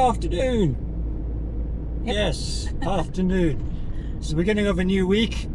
afternoon. Yep. Yes, afternoon. It's the beginning of a new week.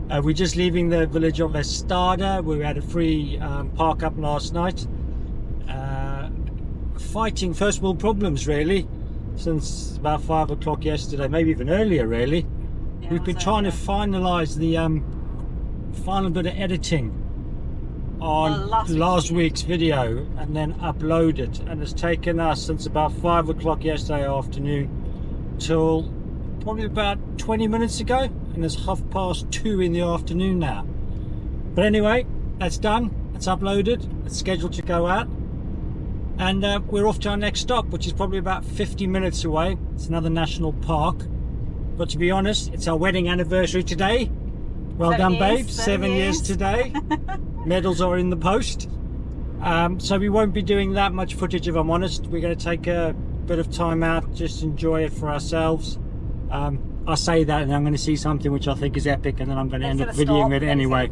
We're just leaving the village of Estada. We had a free park up last night. Fighting first world problems really since about 5 o'clock yesterday, maybe even earlier really. Yeah, We've been trying to finalise the final bit of editing on last week's video and then upload it, and it's taken us since about 5 o'clock yesterday afternoon till probably about 20 minutes ago, and it's 2:30 in the afternoon now. But anyway, that's done, it's uploaded, it's scheduled to go out, and we're off to our next stop, which is probably about 50 minutes away. It's another national park, but to be honest, it's our wedding anniversary today. Well done, babe. 7 years today. Medals are in the post. So we won't be doing that much footage if I'm honest. We're going to take a bit of time out, just enjoy it for ourselves. I say that and I'm going to see something which I think is epic, and then I'm going to end up videoing it anyway.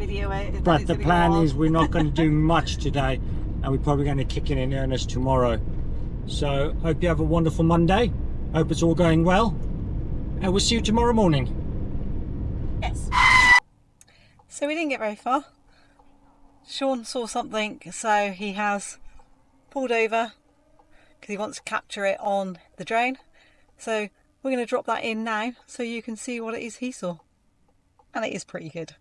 But the plan is we're not going to do much today, and we're probably going to kick in earnest tomorrow. So hope you have a wonderful Monday. Hope it's all going well, and we'll see you tomorrow morning. Yes. So we didn't get very far. Sean saw something, so he has pulled over because he wants to capture it on the drone. So we're going to drop that in now so you can see what it is he saw. And it is pretty good.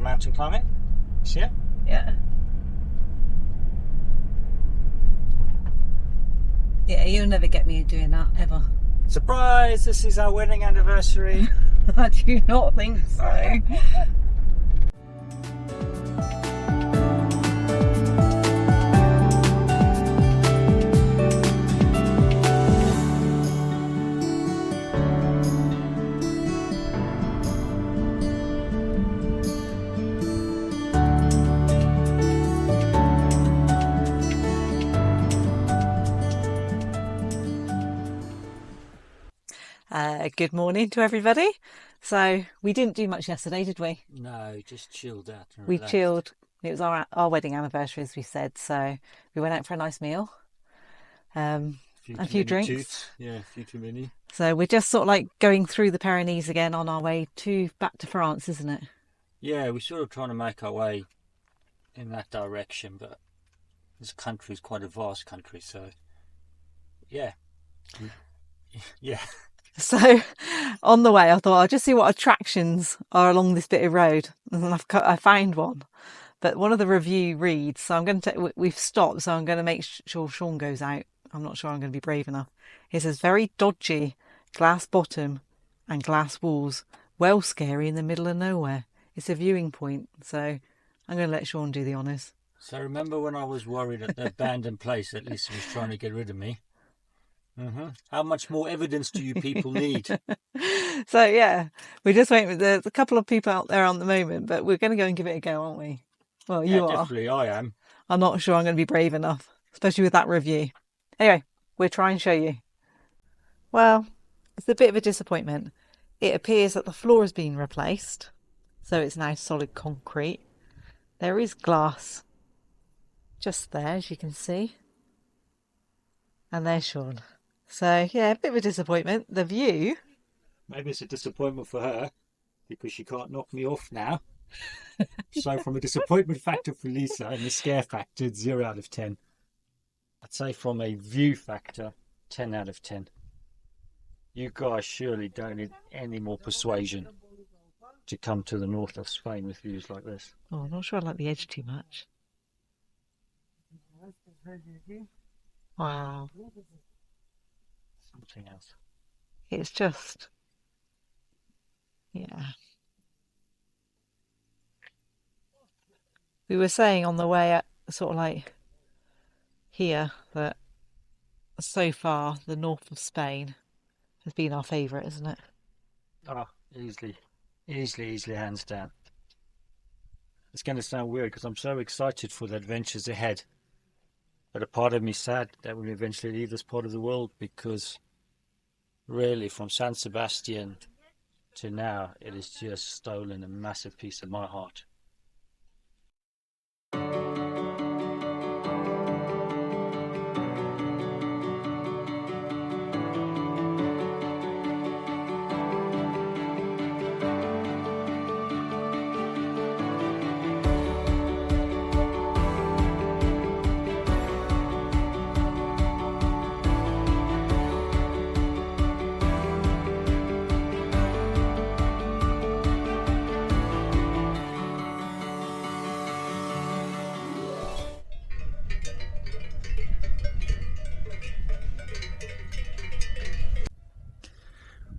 Mountain climbing. See it? Yeah. Yeah, you'll never get me doing that, ever. Surprise! This is our wedding anniversary. I do not think so. Good morning to everybody. So we didn't do much yesterday, did we? No, just chilled out. And we relaxed. Chilled. It was our wedding anniversary, as we said. So we went out for a nice meal, a few drinks. Toots. Yeah, a few too many. So we're just sort of like going through the Pyrenees again on our way back to France, isn't it? Yeah, we're sort of trying to make our way in that direction, but this country is quite a vast country, so yeah. Yeah. So on the way I thought I'll just see what attractions are along this bit of road, and I found one, but one of the review reads, so I'm going to we've stopped, so I'm going to make sure Sean goes out. I'm not sure I'm going to be brave enough. It says very dodgy, glass bottom and glass walls, well scary in the middle of nowhere. It's a viewing point, so I'm going to let Sean do the honours. So remember when I was worried at the abandoned place that Lisa was trying to get rid of me? How much more evidence do you people need? So yeah, we're just waiting. There's a couple of people out there on the moment, but we're going to go and give it a go, aren't we? Well, you are. Definitely, I am. I'm not sure I'm going to be brave enough, especially with that review. Anyway, we'll try and show you. Well, it's a bit of a disappointment. It appears that the floor has been replaced, so it's now solid concrete. There is glass just there, as you can see. And there's Sean. So, yeah, a bit of a disappointment. The view... Maybe it's a disappointment for her, because she can't knock me off now. So from a disappointment factor for Lisa and the scare factor, 0 out of 10. I'd say from a view factor, 10 out of 10. You guys surely don't need any more persuasion to come to the north of Spain with views like this. Oh, I'm not sure I like the edge too much. Wow. Something else. It's just, yeah. We were saying on the way at sort of like here that so far the north of Spain has been our favourite, isn't it? Oh, easily, hands down. It's going to sound weird because I'm so excited for the adventures ahead. But a part of me sad that we eventually leave this part of the world, because really from San Sebastian to now, it has just stolen a massive piece of my heart.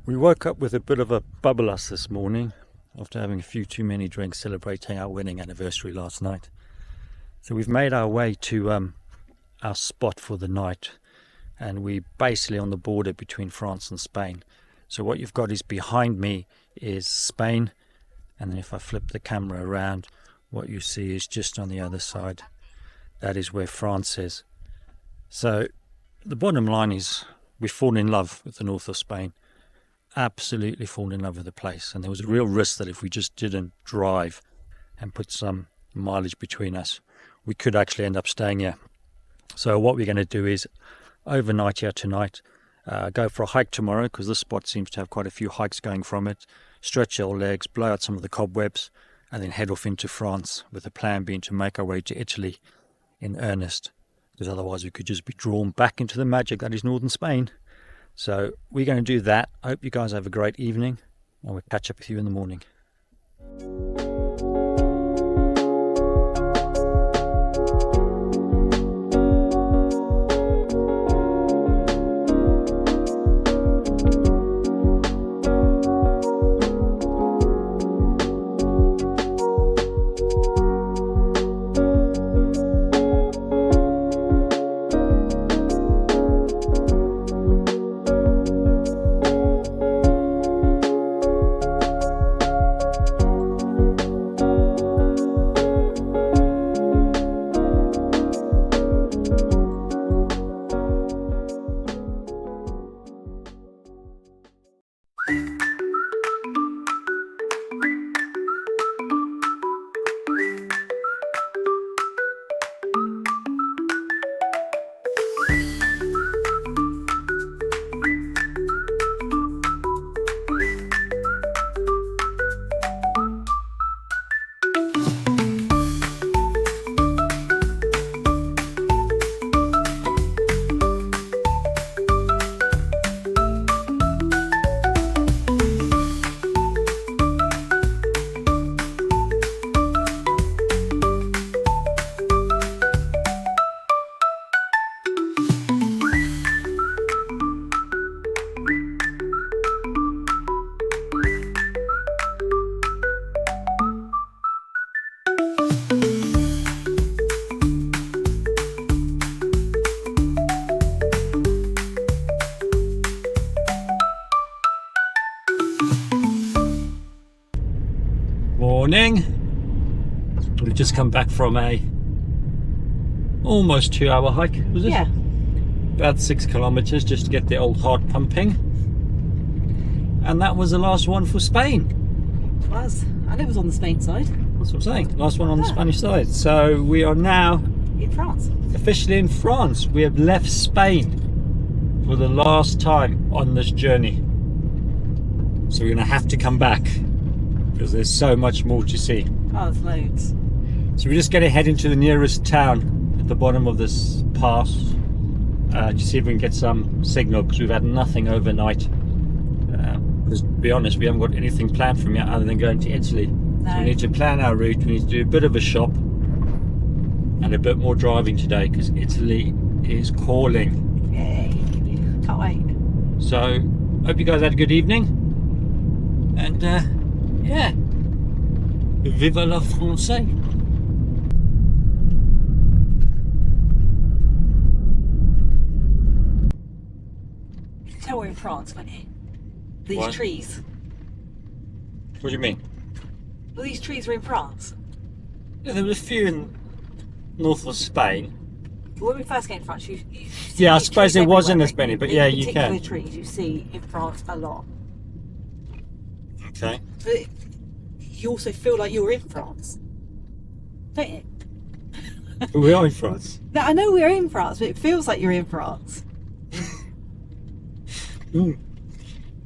We woke up with a bit of a bubble us this morning after having a few too many drinks celebrating our wedding anniversary last night. So we've made our way to our spot for the night, and we're basically on the border between France and Spain. So what you've got is behind me is Spain, and then if I flip the camera around, what you see is just on the other side. That is where France is. So the bottom line is we've fallen in love with the north of Spain. Absolutely fallen in love with the place, and there was a real risk that if we just didn't drive and put some mileage between us, we could actually end up staying here. So what we're going to do is overnight here tonight, go for a hike tomorrow, because this spot seems to have quite a few hikes going from it, stretch our legs, blow out some of the cobwebs, and then head off into France, with the plan being to make our way to Italy in earnest, because otherwise we could just be drawn back into the magic that is northern Spain. So we're going to do that. I hope you guys have a great evening, and we'll catch up with you in the morning. Morning. We've just come back from a almost 2-hour hike, was it? Yeah. About 6 kilometers just to get the old heart pumping. And that was the last one for Spain. It was. And it was on the Spain side. That's what I'm saying. Last one on the Spanish side. So we are now in France. Officially in France. We have left Spain for the last time on this journey. So we're going to have to come back, because there's so much more to see. Oh, there's loads. So we're just going to head into the nearest town at the bottom of this pass to see if we can get some signal, because we've had nothing overnight. Because to be honest, we haven't got anything planned from here other than going to Italy. No. So we need to plan our route, we need to do a bit of a shop and a bit more driving today, because Italy is calling. Yay, can't wait. So hope you guys had a good evening. And yeah, vive la français. You can tell we're in France, can't you? These What? trees. What do you mean? Well, these trees are in France. Yeah, there were a few in north of Spain. When we first came to France, you see Yeah, I these suppose trees there wasn't everywhere, as many, but these yeah, you particular can. trees you see in France a lot. Okay. But you also feel like you're in France, don't you? We are in France. Now, I know we're in France, but it feels like you're in France. Ooh.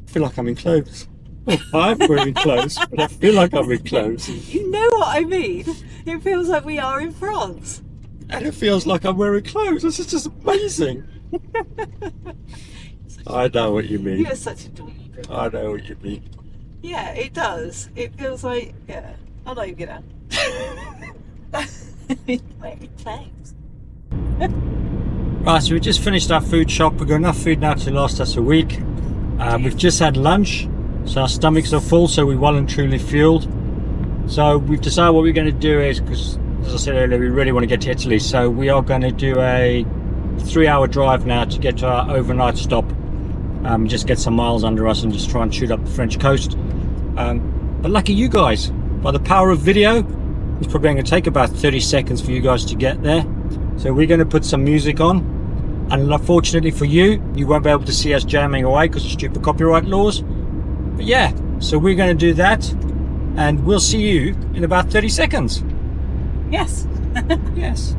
I feel like I'm in clothes. Oh, I'm wearing clothes, but I feel like I'm in clothes. You know what I mean? It feels like we are in France. And it feels like I'm wearing clothes. This is just amazing. I know what you mean. You're such a donkey. I know what you mean. Yeah, it does. It feels like, yeah, I'm not even gonna. Wearing clothes. Right, so we just finished our food shop. We've got enough food now to last us a week. We've just had lunch, so our stomachs are full, so we're well and truly fueled. So we've decided what we're going to do is, because as I said earlier, we really want to get to Italy, so we are going to do a 3-hour drive now to get to our overnight stop. Just get some miles under us and just try and shoot up the French coast. But lucky you guys, by the power of video, it's probably going to take about 30 seconds for you guys to get there. So we're going to put some music on, and unfortunately for you, you won't be able to see us jamming away because of stupid copyright laws. But yeah, so we're going to do that, and we'll see you in about 30 seconds. Yes. Yes.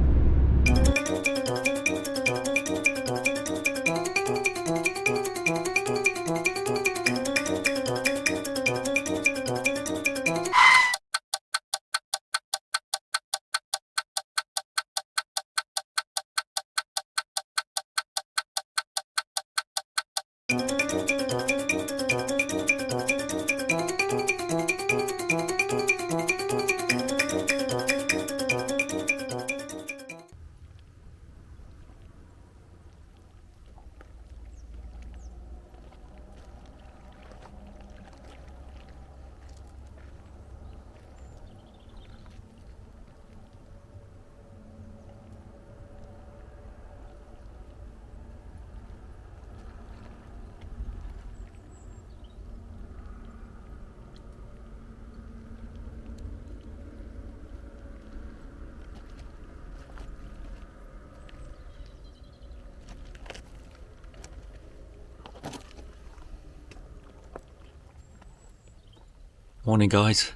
Morning guys,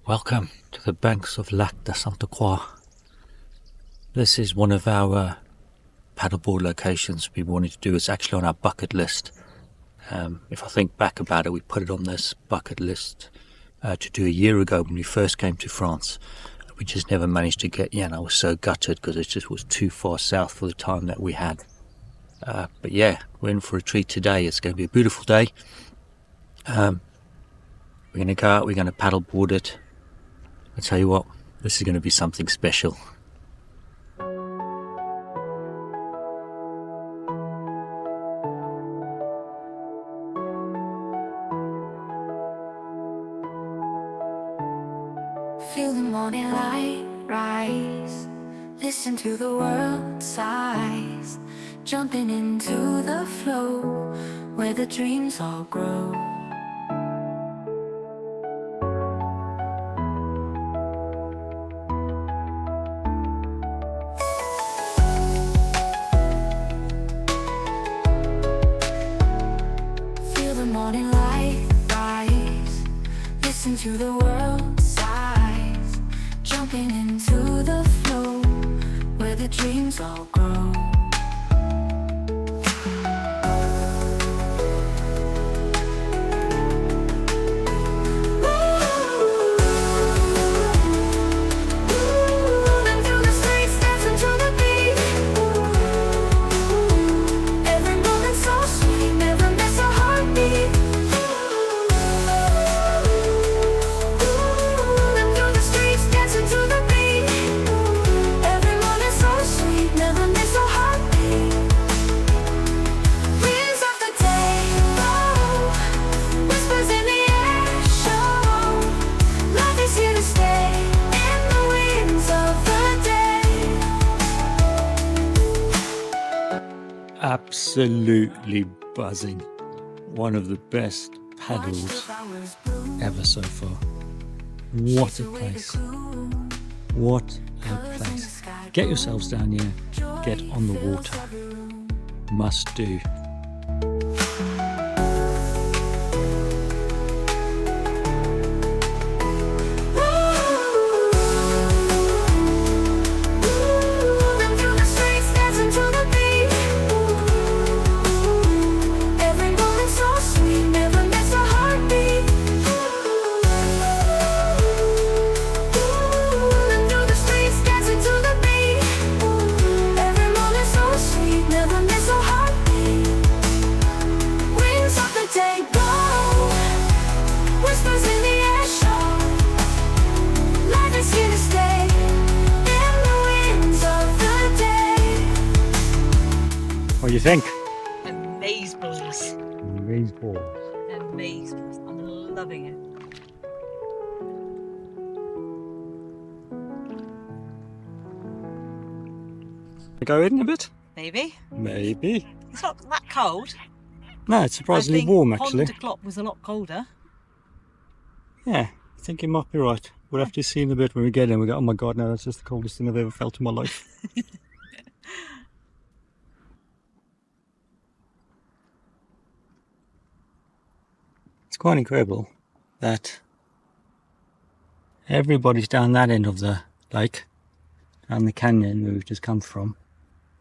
welcome to the banks of Lac de Sainte Croix. This is one of our paddleboard locations we wanted to do. It's actually on our bucket list. If I think back about it, we put it on this bucket list to do a year ago when we first came to France. We just never managed to get, and I was so gutted because it just was too far south for the time that we had. But yeah, we're in for a treat today. It's going to be a beautiful day. We're going to go out, we're going to paddleboard it. I tell you what, this is going to be something special. Feel the morning light rise, listen to the world sighs, jumping into the flow where the dreams all grow. Morning light rise, listen to the world sighs, jumping into the flow where the dreams all grow. Never miss a absolutely buzzing. One of the best paddles ever so far. What a place. What a place. Get yourselves down here, get on the water. Must do. What do you think? Amazeballs. Amazeballs. Amazeballs. I'm loving it. Go in a bit? Maybe. Maybe. It's not that cold. No, it's surprisingly warm actually. Pond o'clock was a lot colder. Yeah, I think you might be right. We'll have to see in a bit when we get in. We go, oh my god, no, that's just the coldest thing I've ever felt in my life. It's quite incredible that everybody's down that end of the lake, down the canyon where we've just come from,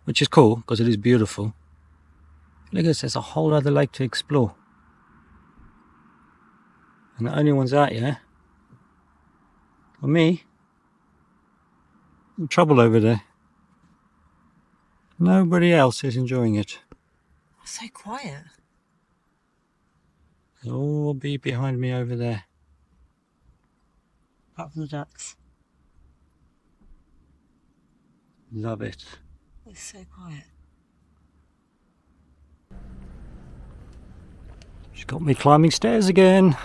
which is cool because it is beautiful. Look at this, there's a whole other lake to explore. And the only ones out here are me. In trouble over there. Nobody else is enjoying it. It's so quiet. They'll all be behind me over there. Apart from the ducks. Love it. It's so quiet. She's got me climbing stairs again.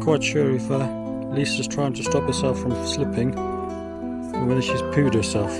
Quite sure if Lisa's trying to stop herself from slipping or whether she's pooed herself.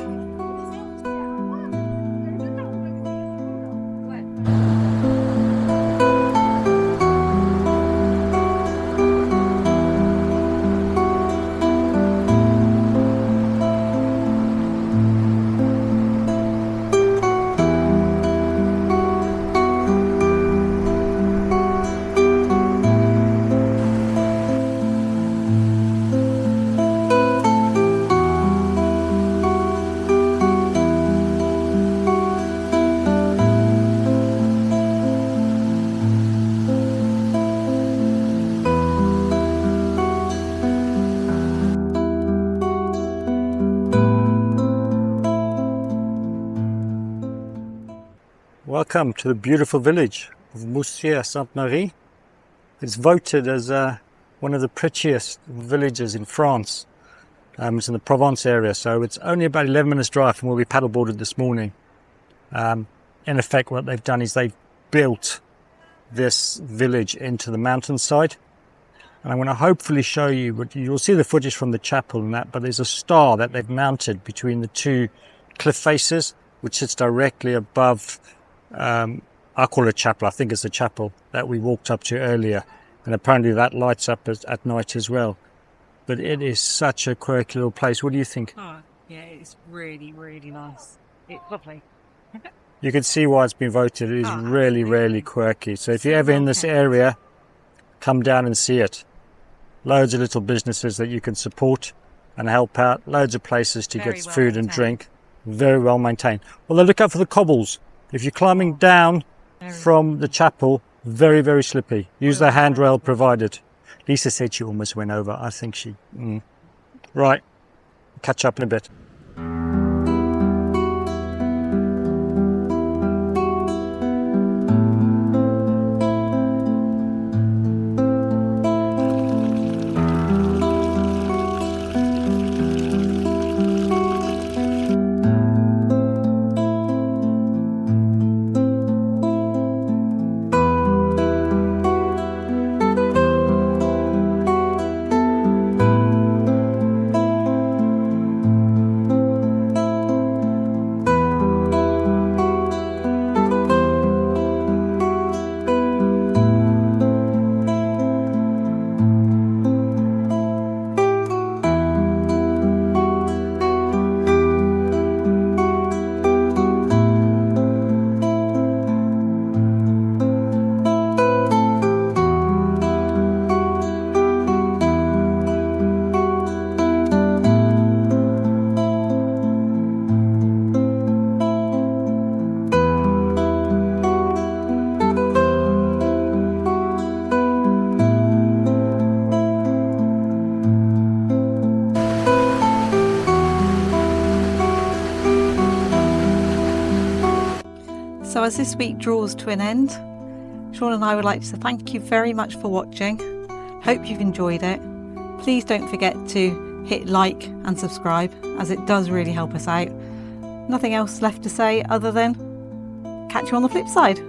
Welcome to the beautiful village of Moustiers-Sainte-Marie. It's voted as one of the prettiest villages in France. It's in the Provence area, so it's only about 11 minutes drive from where we paddleboarded this morning. In effect, what they've done is they've built this village into the mountainside. And I'm going to hopefully show you, but you'll see the footage from the chapel and that, but there's a star that they've mounted between the two cliff faces, which sits directly above I call it a chapel, I think it's the chapel that we walked up to earlier, and apparently that lights up at night as well. But it is such a quirky little place. What do you think? Oh, yeah, it's really, really nice. It's lovely. You can see why it's been voted. It is really, really quirky. So if you're ever in this area, come down and see it. Loads of little businesses that you can support and help out. Loads of places to get food and drink. Very well maintained. Although look out for the cobbles. If you're climbing down from the chapel, very, very slippy. Use the handrail provided. Lisa said she almost went over. I think she... Right. Catch up in a bit. So as this week draws to an end, Sean and I would like to thank you very much for watching. Hope you've enjoyed it. Please don't forget to hit like and subscribe, as it does really help us out. Nothing else left to say other than catch you on the flip side.